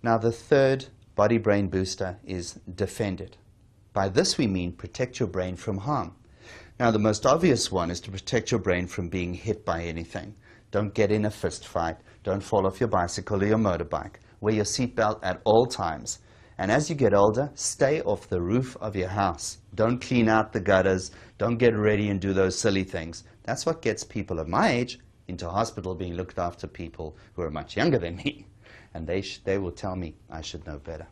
Now, the third body-brain booster is defend it. By this we mean protect your brain from harm. Now, the most obvious one is to protect your brain from being hit by anything. Don't get in a fist fight. Don't fall off your bicycle or your motorbike. Wear your seatbelt at all times. And as you get older, stay off the roof of your house. Don't clean out the gutters. Don't get ready and do those silly things. That's what gets people of my age into hospital being looked after people who are much younger than me. And they will tell me I should know better.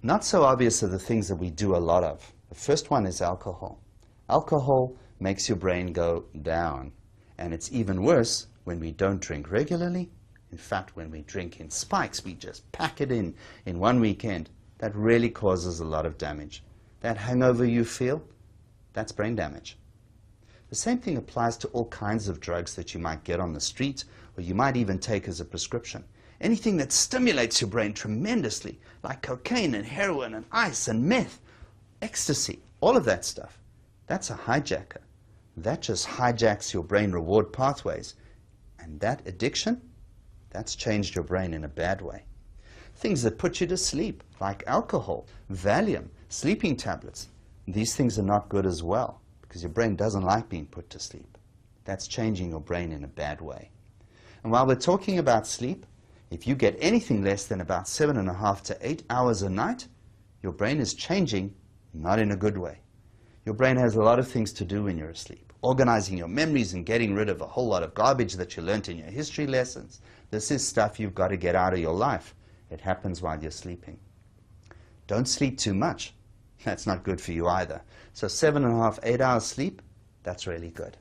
Not so obvious are the things that we do a lot of. The first one is alcohol. Alcohol makes your brain go down. And it's even worse when we don't drink regularly. In fact, when we drink in spikes, we just pack it in one weekend. That really causes a lot of damage. That hangover you feel, that's brain damage. The same thing applies to all kinds of drugs that you might get on the street, or you might even take as a prescription. Anything that stimulates your brain tremendously, like cocaine and heroin and ice and meth, ecstasy, all of that stuff, that's a hijacker. That just hijacks your brain reward pathways. And that addiction, that's changed your brain in a bad way. Things that put you to sleep, like alcohol, Valium, sleeping tablets, these things are not good as well, because your brain doesn't like being put to sleep. That's changing your brain in a bad way. And while we're talking about sleep, if you get anything less than about 7.5 to 8 hours a night, your brain is changing, not in a good way. Your brain has a lot of things to do when you're asleep. Organizing your memories and getting rid of a whole lot of garbage that you learned in your history lessons. This is stuff you've got to get out of your life. It happens while you're sleeping. Don't sleep too much. That's not good for you either. So 7.5, 8 hours sleep, that's really good.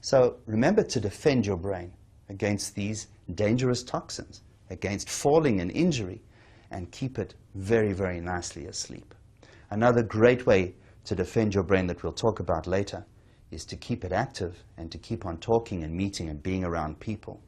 So remember to defend your brain against these dangerous toxins, against falling and injury, and keep it very, very nicely asleep. Another great way to defend your brain that we'll talk about later is to keep it active and to keep on talking and meeting and being around people.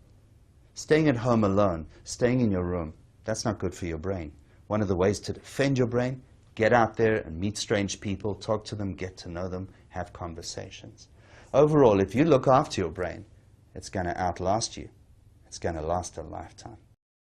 Staying at home alone, staying in your room, that's not good for your brain. One of the ways to defend your brain, get out there and meet strange people, talk to them, get to know them, have conversations. Overall, if you look after your brain, it's going to outlast you. It's going to last a lifetime.